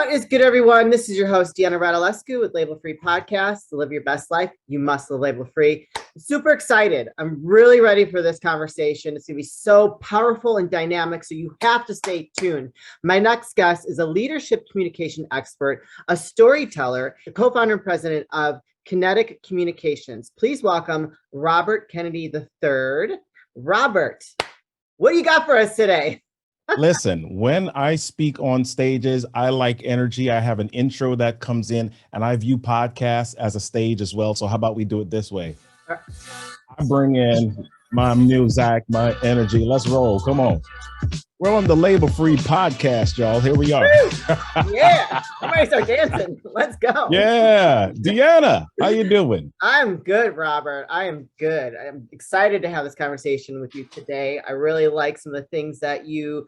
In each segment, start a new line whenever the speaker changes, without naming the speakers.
What is good, everyone? This is your host, Deanna Radulescu with Label Free Podcast. To live your best life, you must live label free. I'm super excited. I'm really ready for this conversation. It's going to be so powerful and dynamic, so you have to stay tuned. My next guest is a leadership communication expert, a storyteller, the co-founder and president of Kennetik Kommunications. Please welcome Robert Kennedy III. Robert, what do you got for us today?
Listen, when I speak on stages, I like energy. I have an intro that comes in, and I view podcasts as a stage as well. So how about we do it this way? I bring in my music, my energy. Let's roll. Come on. We're on the Label Free Podcast, y'all. Here we are.
Yeah. Somebody start dancing. Let's go.
Yeah. Deanna, how you doing?
I'm good, Robert. I am good. I'm excited to have this conversation with you today. I really like some of the things that your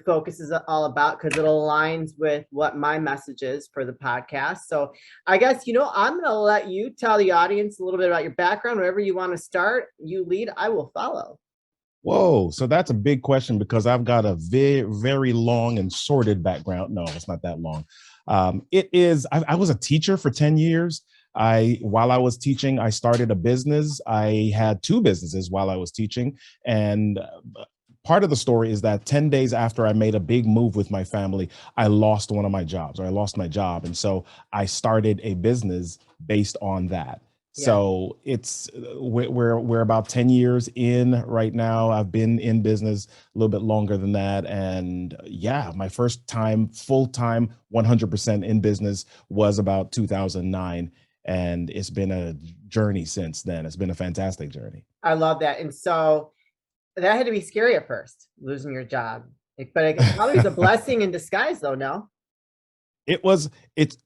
focus is all about because it aligns with what my message is for the podcast. So I guess, I'm going to let you tell the audience a little bit about your background. Wherever you want to start, you lead, I will follow.
Whoa. So that's a big question because I've got a very, very long and sordid background. No, it's not that long. I was a teacher for 10 years. While I was teaching, I started a business. I had two businesses while I was teaching. And part of the story is that 10 days after I made a big move with my family, I lost one of my jobs, or I lost my job. And so I started a business based on that. Yeah. So we're about 10 years in right now. I've been in business a little bit longer than that. And yeah, my first time, full-time, 100% in business was about 2009. And it's been a journey since then. It's been a fantastic journey.
I love that. And so that had to be scary at first, losing your job. But it probably was a blessing in disguise, though, no?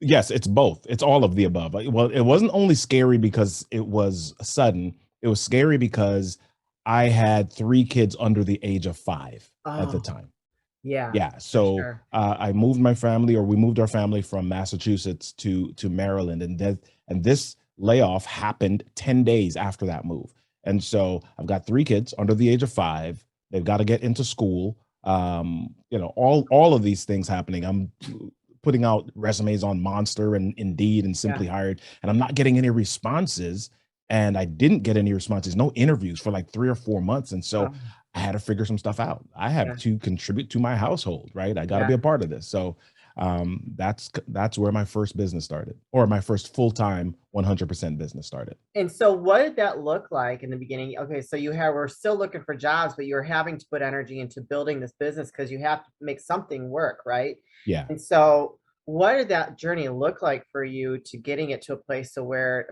Yes, it's both. It's all of the above. Well, it wasn't only scary because it was sudden. It was scary because I had 3 kids under the age of 5 at the time.
Yeah.
Yeah. So sure. We moved our family from Massachusetts to Maryland, and this layoff happened 10 days after that move. And so I've got 3 kids under the age of 5. They've got to get into school. All of these things happening. I'm putting out resumes on Monster and Indeed and Simply Hired, and I'm not getting any responses. And I didn't get any responses, no interviews for like 3 or 4 months. And so I had to figure some stuff out. I have to contribute to my household, right? I got to be a part of this. So that's where my first business started, or my first full-time 100% business started.
And so what did that look like in the beginning? Okay, so we're still looking for jobs, but you're having to put energy into building this business because you have to make something work, right?
Yeah.
And so what did that journey look like for you to getting it to a place to where,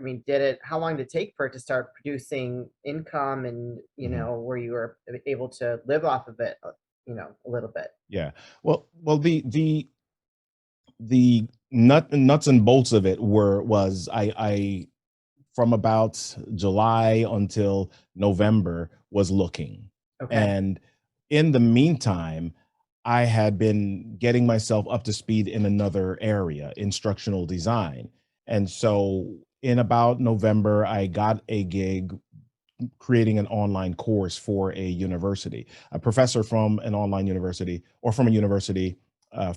how long did it take for it to start producing income and, where you were able to live off of it, a little bit?
Yeah. Well, the nuts and bolts of it was I from about July until November was looking. Okay. And in the meantime, I had been getting myself up to speed in another area, instructional design. And so in about November, I got a gig creating an online course for a university. A professor from an online university or from a university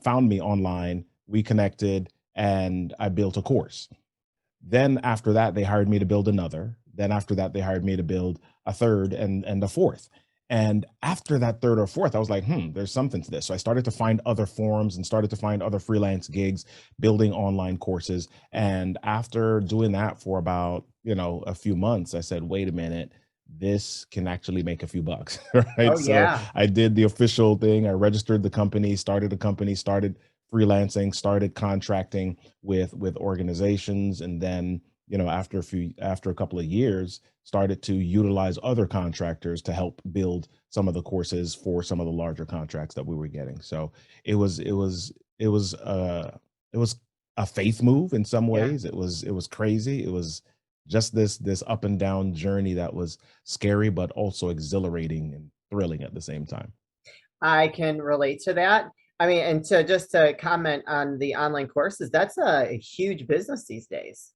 found me online. We connected and I built a course. Then after that, they hired me to build another. Then after that, they hired me to build a third and a fourth. And after that third or fourth, I was like, there's something to this. So I started to find other forums and started to find other freelance gigs, building online courses. And after doing that for about, a few months, I said, wait a minute, this can actually make a few bucks, right?
Oh, yeah.
So I did the official thing. I registered the company, started freelancing, started contracting with organizations. And then, after a couple of years, started to utilize other contractors to help build some of the courses for some of the larger contracts that we were getting. So it was a faith move in some ways. It was crazy. It was just this up and down journey that was scary, but also exhilarating and thrilling at the same time.
I can relate to that. And so just to comment on the online courses, that's a huge business these days.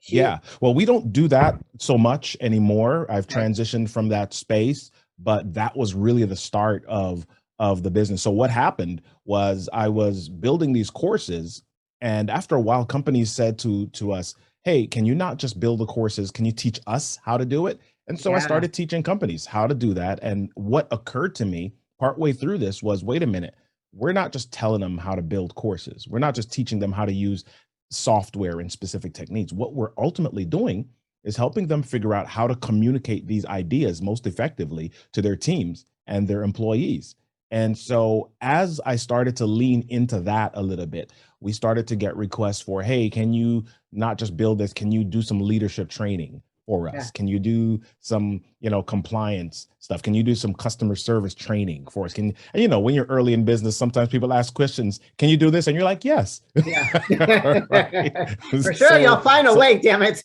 Huge.
Yeah. Well, we don't do that so much anymore. I've transitioned from that space, but that was really the start of the business. So what happened was I was building these courses And after a while, companies said to us, hey, can you not just build the courses? Can you teach us how to do it? And so I
Yeah.
started teaching companies how to do that. And what occurred to me partway through this was, wait a minute, we're not just telling them how to build courses. We're not just teaching them how to use software and specific techniques. What we're ultimately doing is helping them figure out how to communicate these ideas most effectively to their teams and their employees. And so as I started to lean into that a little bit, we started to get requests for, hey, can you not just build this? Can you do some leadership training for
Yeah.
us? Can you do some, compliance stuff? Can you do some customer service training for us? And when you're early in business, sometimes people ask questions, can you do this? And you're like, yes.
Yeah.
Right?
For sure. You'll find a way, damn it.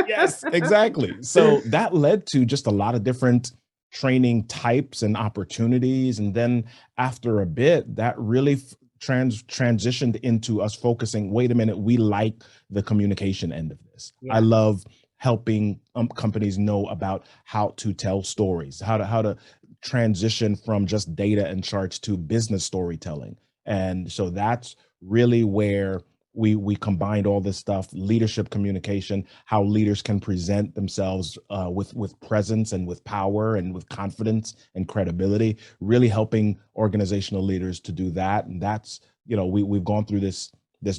Yes, exactly. So that led to just a lot of different training types and opportunities. And then after a bit, that really transitioned into us focusing, wait a minute, we like the communication end of this.
Yeah.
I love helping companies know about how to tell stories, how to transition from just data and charts to business storytelling. And so that's really where we combined all this stuff: leadership communication, how leaders can present themselves with presence and with power and with confidence and credibility, really helping organizational leaders to do that. And that's, we've gone through this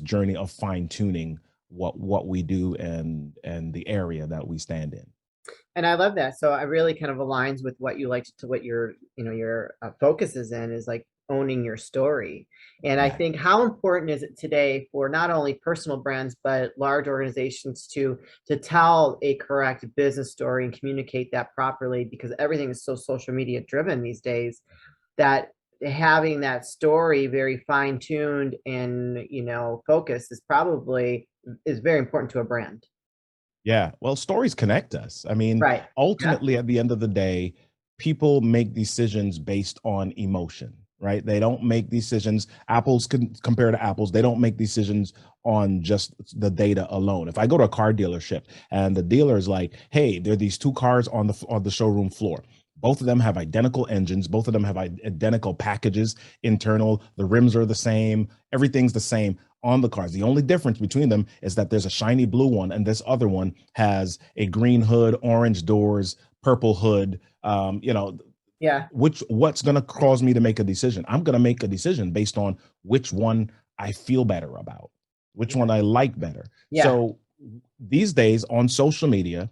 journey of fine tuning what we do and the area that we stand in.
And I love that. So it really kind of aligns with what you like to what your focus is in, is like owning your story. And I
Yeah.
think, how important is it today for not only personal brands, but large organizations to tell a correct business story and communicate that properly, because everything is so social media driven these days, that having that story very fine tuned and, focused is very important to a brand.
Yeah, well, stories connect us. I mean,
Right. Yeah.
ultimately, at the end of the day, people make decisions based on emotion, right? They don't make decisions, apples can compare to apples. They don't make decisions on just the data alone. If I go to a car dealership and the dealer is like, hey, there are these two cars on the showroom floor. Both of them have identical engines. Both of them have identical packages, internal. The rims are the same. Everything's the same on the cars. The only difference between them is that there's a shiny blue one and this other one has a green hood, orange doors, purple hood.
Yeah.
What's going to cause me to make a decision? I'm going to make a decision based on which one I feel better about, which one I like better.
Yeah.
So these days on social media,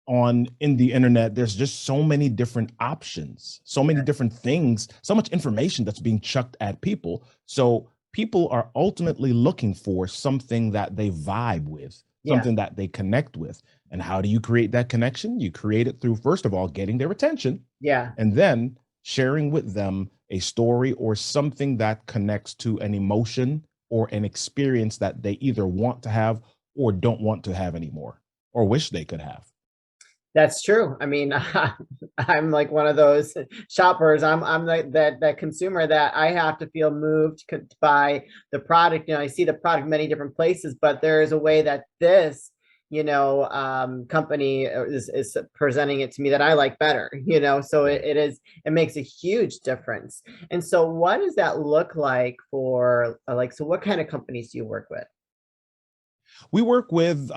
in the internet, there's just so many different options, so many different things, so much information that's being chucked at people. So people are ultimately looking for something that they vibe with,
Yeah.
something that they connect with. And how do you create that connection? You create it through, first of all, getting their attention,
Yeah.
and then sharing with them a story or something that connects to an emotion or an experience that they either want to have or don't want to have anymore, or wish they could have.
That's true. I mean, I'm like one of those shoppers. I'm like that consumer that I have to feel moved to buy the product. I see the product many different places, but there is a way that this, company is presenting it to me that I like better. So it makes a huge difference. And so, what does that look like for so what kind of companies do you work with?
We work with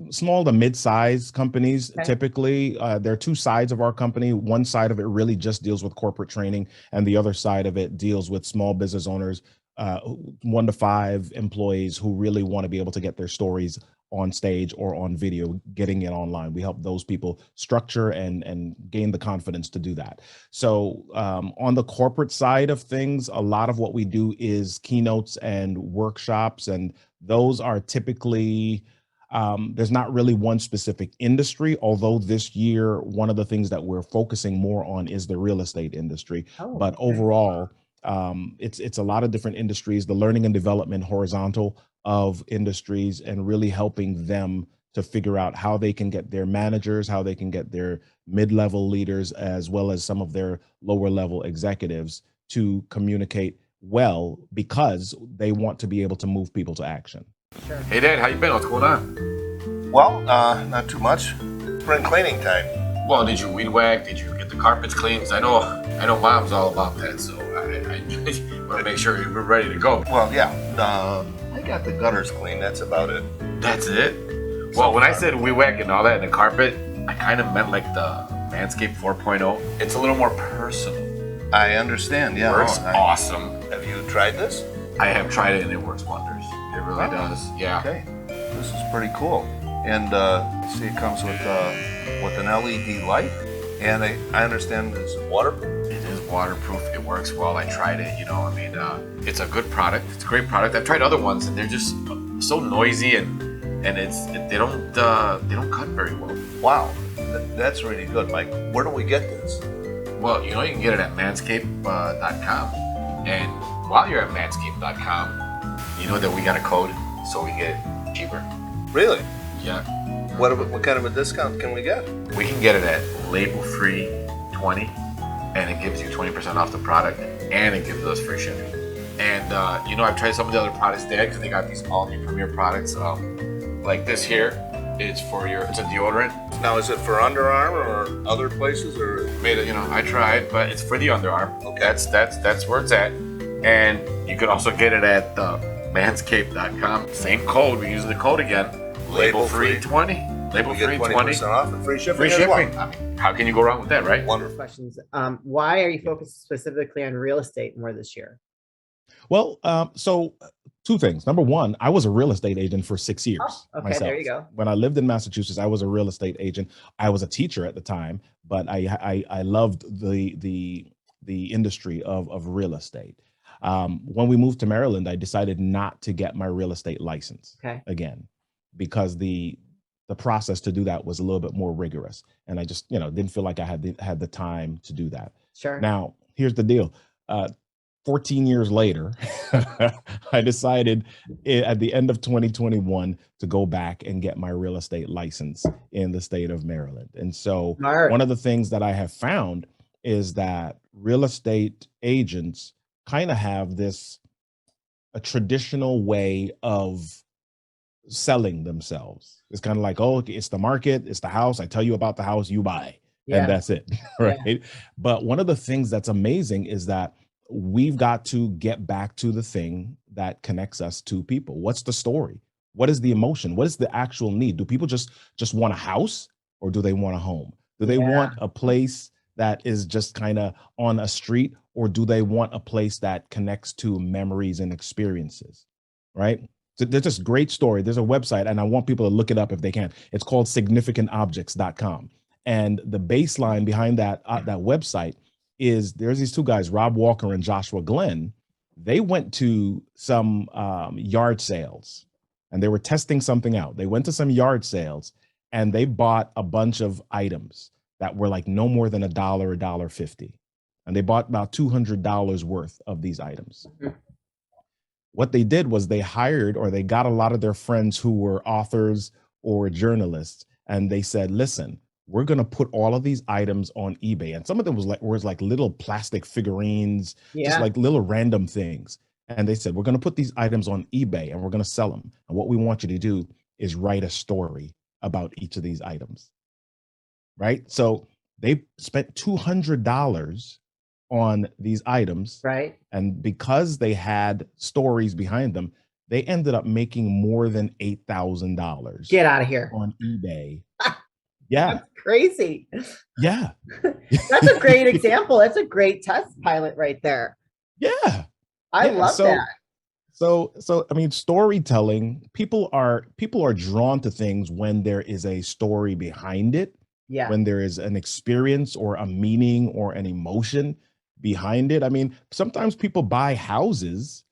small to mid-sized companies.
Okay.
Typically, there are two sides of our company. One side of it really just deals with corporate training, and the other side of it deals with small business owners, 1 to 5 employees who really want to be able to get their stories on stage or on video, getting it online. We help those people structure and gain the confidence to do that. So on the corporate side of things, a lot of what we do is keynotes and workshops, and those are typically, there's not really one specific industry, although this year, one of the things that we're focusing more on is the real estate industry.
Oh,
But
okay.
overall, it's a lot of different industries, the learning and development horizontal of industries, and really helping them to figure out how they can get their managers, how they can get their mid-level leaders, as well as some of their lower level executives to communicate well, because they want to be able to move people to action.
Sure.
Hey Dad, how you been? What's going on?
Well, not too much. Spring cleaning time.
Well, did you weed whack? Did you get the carpets clean? 'Cause I know Mom's all about that, so I want to make sure we're ready to go.
Well, yeah. I I got the gutters clean. That's about it.
That's it? Well, when I said weed whack and all that and the carpet, I kind of meant like the Manscaped 4.0. It's a little more personal.
I understand. Yeah.
Works
no,
awesome.
Have you tried this?
I have tried it and it works wonders. It really does. Yeah.
Okay. This is pretty cool. And see, it comes with an LED light, and I understand it's waterproof.
It is waterproof. It works well. I tried it. It's a good product. It's a great product. I've tried other ones, and they're just so noisy and they don't cut very well.
Wow, that's really good, Mike. Where do we get this?
Well, you can get it at manscaped.com, and while you're at manscaped.com, you know that we got a code so we get it cheaper.
Really?
Yeah.
What kind of a discount can we get?
We can get it at label-free 20, and it gives you 20% off the product, and it gives us free shipping. And I've tried some of the other products there because they got these all new premier products. Like this here, it's a deodorant.
Now, is it for underarm or other places or?
I tried, but it's for the underarm.
Okay.
That's where it's at. And you can also get it at manscaped.com. Same code. We use the code again. Label free 20. Label free 20.
20% off and free shipping.
Free
as
shipping.
well.
I mean, how can you go wrong with that, right?
Wonderful.
Questions. Why are you focused specifically on real estate more this year?
Well, so two things. Number one, I was a real estate agent for 6 years.
Oh, okay,
myself.
there you go.
When I lived in Massachusetts, I was a real estate agent. I was a teacher at the time, but I loved the industry of real estate. When we moved to Maryland, I decided not to get my real estate license again, because the process to do that was a little bit more rigorous, and I just didn't feel like I had the time to do that.
Sure.
Now, here's the deal. 14 years later, I decided at the end of 2021 to go back and get my real estate license in the state of Maryland. And so one of the things that I have found is that real estate agents kind of have a traditional way of selling themselves. It's kind of like, oh, it's the market, it's the house. I tell you about the house, you buy, and that's it, right? Yeah. But one of the things that's amazing is that we've got to get back to the thing that connects us to people. What's the story? What is the emotion? What is the actual need? Do people just want a house, or do they want a home? Do they want a place that is just kind of on a street, or do they want a place that connects to memories and experiences, right? So there's this great story. There's a website, and I want people to look it up if they can. It's called significantobjects.com. And the baseline behind that website is there's these two guys, Rob Walker and Joshua Glenn. They went to some yard sales, and they were testing something out. They went to some yard sales, and they bought a bunch of items that were like no more than $1, $1.50. And they bought about $200 worth of these items. Mm-hmm. What they did was they got a lot of their friends who were authors or journalists, and they said, listen, we're going to put all of these items on eBay. And some of them was like little plastic figurines, just like little random things. And they said, we're going to put these items on eBay and we're going to sell them. And what we want you to do is write a story about each of these items. Right. So they spent $200 on these items.
Right. And
because they had stories behind them, they ended up making more than $8,000.
Get out of here.
On eBay. Yeah.
That's crazy.
Yeah.
That's a great example. That's a great test pilot right there.
Yeah.
I love that.
So I mean, storytelling, people are drawn to things when there is a story behind it. Yeah. When there is an experience or a meaning or an emotion behind it. I mean, sometimes people buy houses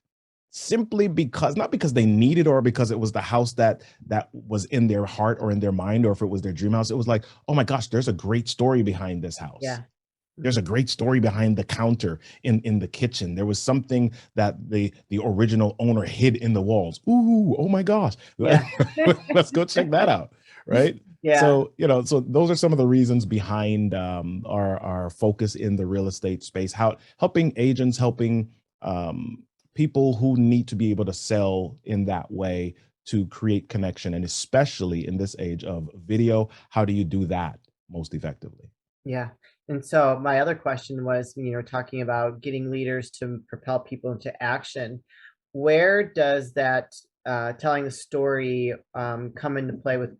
simply not because they need it or because it was the house that was in their heart or in their mind, or if it was their dream house. It was like, oh my gosh, there's a great story behind this house. Yeah. There's a great story behind the counter in the kitchen. There was something that the original owner hid in the walls. Ooh, oh my gosh. Yeah. Let's go check that out. Right. Yeah. So, so those are some of the reasons behind our focus in the real estate space, helping agents, helping people who need to be able to sell in that way to create connection. And especially in this age of video, how do you do that most effectively?
Yeah. And so my other question was, talking about getting leaders to propel people into action, where does that telling the story come into play with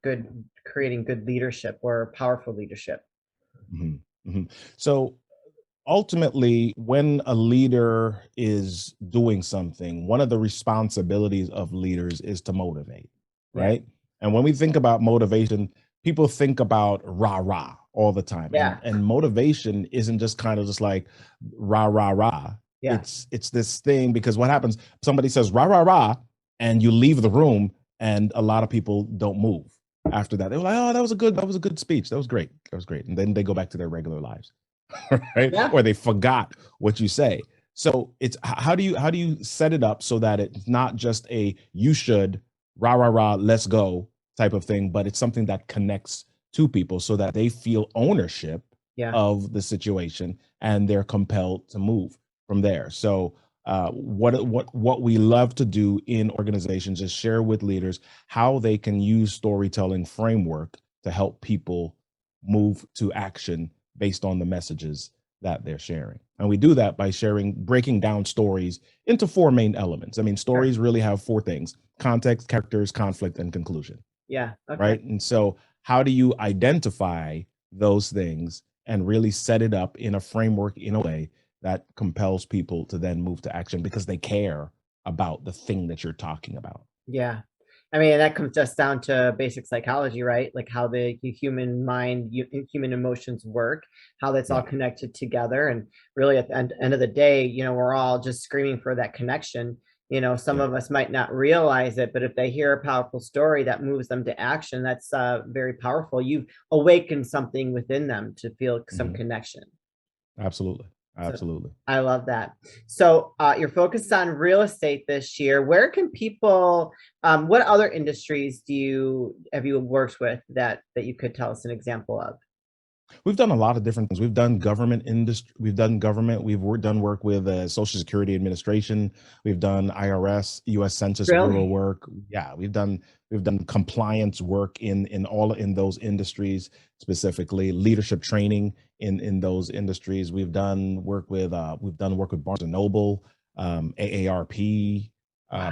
creating good leadership or powerful leadership?
So ultimately, when a leader is doing something, one of the responsibilities of leaders is to motivate,
Yeah.
right? And when we think about motivation, people think about rah rah all the time.
Yeah.
And motivation isn't just kind of just like rah rah rah.
Yeah.
It's this thing, because what happens, somebody says rah rah rah and you leave the room and a lot of people don't move after that. They were like, oh, that was a good speech. That was great. That was great. And then they go back to their regular lives. Right?
Yeah.
Or they forgot what you say. So it's how do you set it up so that it's not just a you should rah rah rah let's go type of thing, but it's something that connects to people so that they feel ownership
Yeah.
of the situation and they're compelled to move from there. So what we love to do in organizations is share with leaders how they can use storytelling framework to help people move to action based on the messages that they're sharing. And we do that by breaking down stories into four main elements. I mean, stories really have four things: context, characters, conflict, and conclusion.
Yeah. Okay.
Right. And so how do you identify those things and really set it up in a framework in a way that compels people to then move to action because they care about the thing that you're talking about?
Yeah. I mean, that comes just down to basic psychology, right? Like how the human mind, human emotions work, how that's all connected together. And really at the end of the day, we're all just screaming for that connection. Some of us might not realize it, but if they hear a powerful story that moves them to action, that's very powerful. You've awakened something within them to feel some connection.
Absolutely. Absolutely.
So, I love that. So you're focused on real estate this year. Where can people, what other industries have you worked with that you could tell us an example of?
We've done a lot of different things. We've done government industry. We've done government. Done work with Social Security Administration. We've done IRS, U.S. Census Bureau work. Yeah, we've done compliance work in those industries, specifically leadership training in those industries. We've done work with Barnes and Noble, AARP,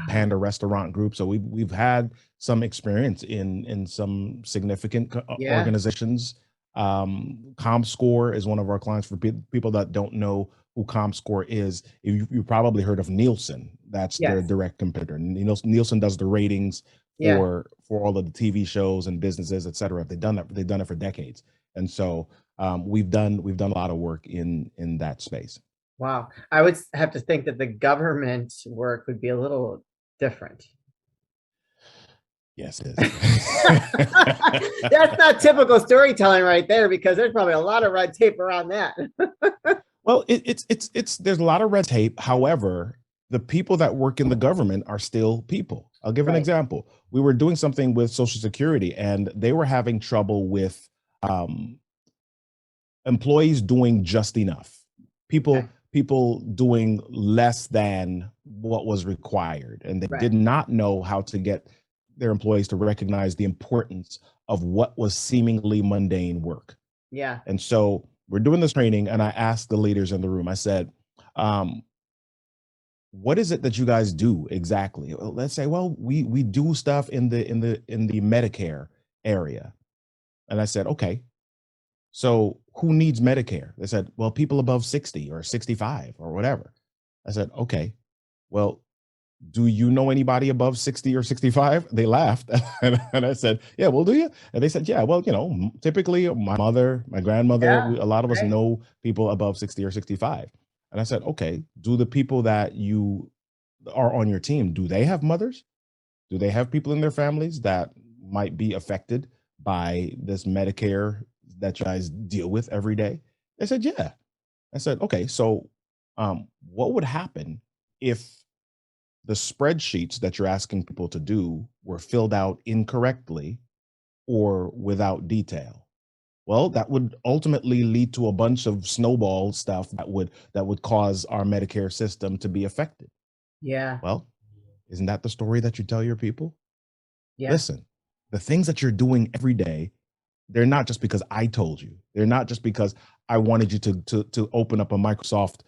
Panda Restaurant Group. So we've had some experience in some significant organizations. ComScore is one of our clients. For people that don't know who ComScore is, you probably heard of Nielsen. That's their direct competitor. Nielsen does the ratings for all of the TV shows and businesses, et cetera. They've done it for decades. And so we've done a lot of work in that space.
Wow. I would have to think that the government work would be a little different.
Yes, it is.
That's not typical storytelling right there, because there's probably a lot of red tape around that.
Well, there's a lot of red tape. However, the people that work in the government are still people. I'll give an example. We were doing something with Social Security, and they were having trouble with employees doing just enough. People doing less than what was required, and they did not know how to get their employees to recognize the importance of what was seemingly mundane work.
Yeah.
And so we're doing this training, and I asked the leaders in the room, I said, what is it that you guys do exactly? Let's say, well, we do stuff in the Medicare area. And I said, okay, so who needs Medicare? They said, well, people above 60 or 65 or whatever. I said, okay, well, do you know anybody above 60 or 65? They laughed. And I said, yeah, well, do you? And they said, yeah, well, typically my mother, my grandmother, a lot of us know people above 60 or 65. And I said, okay, do the people that you are on your team, do they have mothers? Do they have people in their families that might be affected by this Medicare that you guys deal with every day? They said, yeah. I said, okay, so what would happen if the spreadsheets that you're asking people to do were filled out incorrectly or without detail? Well, that would ultimately lead to a bunch of snowball stuff that would cause our Medicare system to be affected.
Yeah.
Well, isn't that the story that you tell your people?
Yeah.
Listen, the things that you're doing every day, they're not just because I told you. They're not just because I wanted you to open up a Microsoft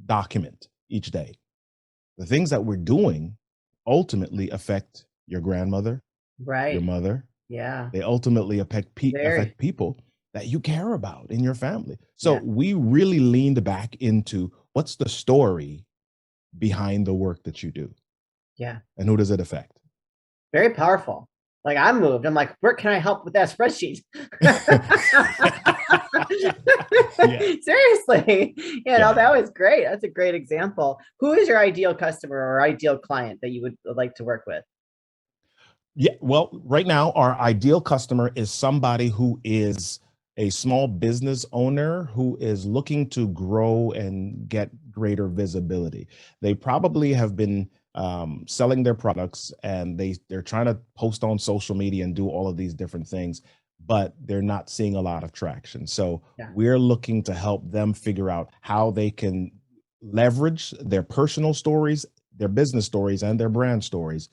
document each day. The things that we're doing ultimately affect your grandmother, your
Right.
mother.
Yeah.
They ultimately affect
Very.
people that you care about in your family. So
Yeah.
we really leaned back into what's the story behind the work that you do,
Yeah.
and who does it affect?
Very powerful. Like I'm moved. I'm like, where can I help with that spreadsheet?
Yeah.
Seriously.
Yeah.
That was great. That's a great example. Who is your ideal customer or ideal client that you would like to work with?
Yeah, well, right now, our ideal customer is somebody who is a small business owner who is looking to grow and get greater visibility. They probably have been selling their products, and they're trying to post on social media and do all of these different things, but they're not seeing a lot of traction. So
Yeah.
we're looking to help them figure out how they can leverage their personal stories, their business stories, and their brand stories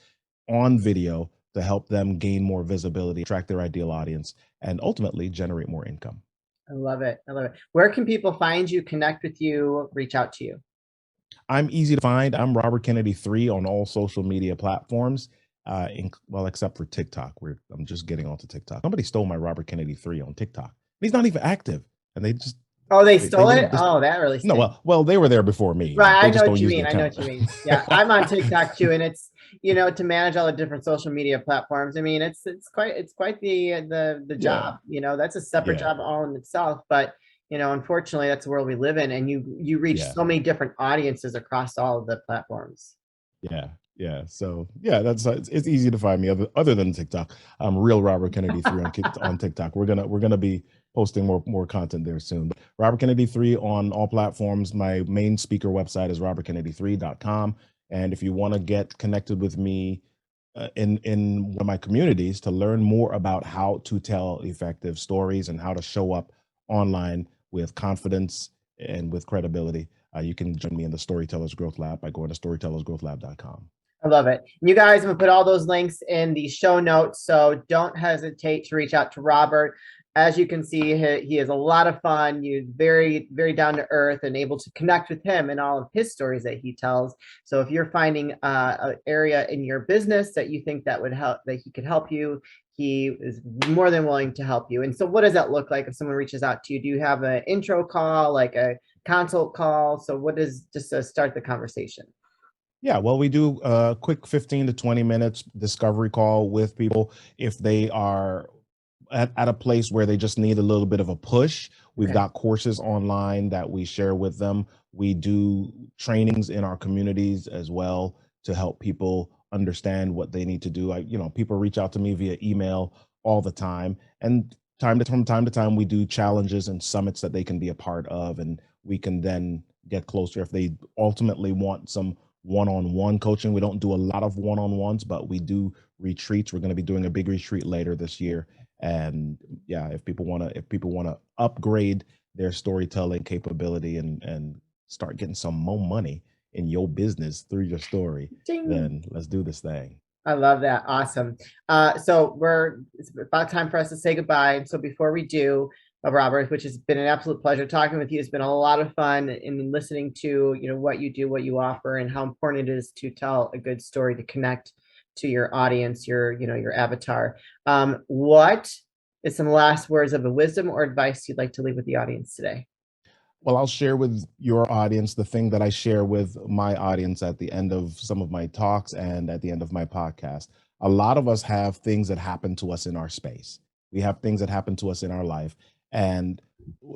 on video to help them gain more visibility, attract their ideal audience, and ultimately generate more income.
I love it. I love it. Where can people find you, connect with you, reach out to you?
I'm easy to find. I'm Robert Kennedy 3 on all social media platforms. Well, except for TikTok, where I'm just getting onto TikTok. Somebody stole my Robert Kennedy 3 on TikTok. He's not even active, and they just
Oh, they
they
stole it?
didn't just
Oh, that really
no.
stinks.
Well, they were there before me.
Right,
They
I know
just
what
don't
you
use the
mean. I know
account.
what you mean. Yeah, I'm on TikTok too, and it's to manage all the different social media platforms. I mean, it's quite the
Yeah,
job. That's a separate
yeah,
job all in itself. But unfortunately, that's the world we live in, and you reach
yeah.
so many different audiences across all of the platforms.
Yeah, yeah. So yeah, that's it's easy to find me other than TikTok. I'm real Robert Kennedy 3 on TikTok. We're gonna be posting more content there soon. But Robert Kennedy 3 on all platforms. My main speaker website is robertkennedy3.com. And if you want to get connected with me in one of my communities to learn more about how to tell effective stories and how to show up online with confidence and with credibility, you can join me in the Storytellers Growth Lab by going to storytellersgrowthlab.com.
I love it. You guys, I'm gonna put all those links in the show notes, so don't hesitate to reach out to Robert. As you can see, he is a lot of fun. You're very, very down to earth and able to connect with him and all of his stories that he tells. So if you're finding an area in your business that you think that would help, that he could help you, he is more than willing to help you. And so what does that look like if someone reaches out to you? Do you have an intro call, like a consult call? So what is just to start the conversation?
Yeah, well, we do a quick 15 to 20 minutes discovery call with people if they are at a place where they just need a little bit of a push. We've
Okay.
got courses online that we share with them. We do trainings in our communities as well to help people understand what they need to do. People reach out to me via email all the time, and from time to time, we do challenges and summits that they can be a part of, and we can then get closer if they ultimately want some one-on-one coaching. We don't do a lot of one-on-ones, but we do retreats. We're going to be doing a big retreat later this year. And yeah, if people want to upgrade their storytelling capability and start getting some more money in your business through your story,
Ding.
then let's do this thing.
I love that. Awesome. So it's about time for us to say goodbye. And so before we do, Robert, which has been an absolute pleasure talking with you. It's been a lot of fun in listening to, what you do, what you offer, and how important it is to tell a good story to connect to your audience, your avatar. What is some last words of wisdom or advice you'd like to leave with the audience today?
Well, I'll share with your audience the thing that I share with my audience at the end of some of my talks and at the end of my podcast. A lot of us have things that happen to us in our space. We have things that happen to us in our life. And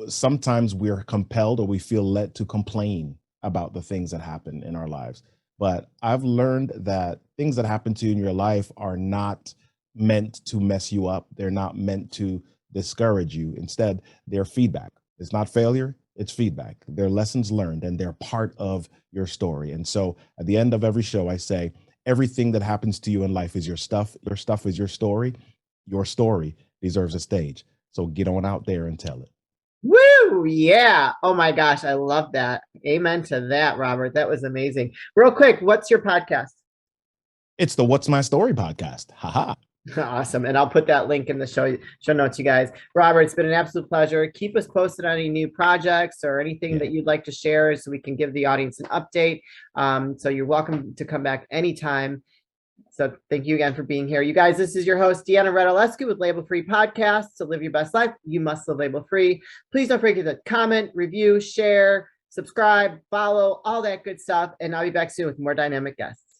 sometimes we're compelled or we feel led to complain about the things that happen in our lives. But I've learned that things that happen to you in your life are not meant to mess you up. They're not meant to discourage you. Instead, they're feedback. It's not failure, it's feedback. They're lessons learned and they're part of your story. And so at the end of every show, I say, everything that happens to you in life is your stuff. Your stuff is your story. Your story deserves a stage. So get on out there and tell it.
Woo! Yeah. Oh my gosh. I love that. Amen to that, Robert. That was amazing. Real quick, what's your podcast?
It's the What's My Story podcast. Haha.
Awesome. And I'll put that link in the show notes, you guys. Robert, it's been an absolute pleasure. Keep us posted on any new projects or anything that you'd like to share so we can give the audience an update. So you're welcome to come back anytime. So thank you again for being here. You guys, this is your host, Deanna Radulescu with Label Free Podcasts. To live your best life, you must live label free. Please don't forget to comment, review, share, subscribe, follow, all that good stuff. And I'll be back soon with more dynamic guests.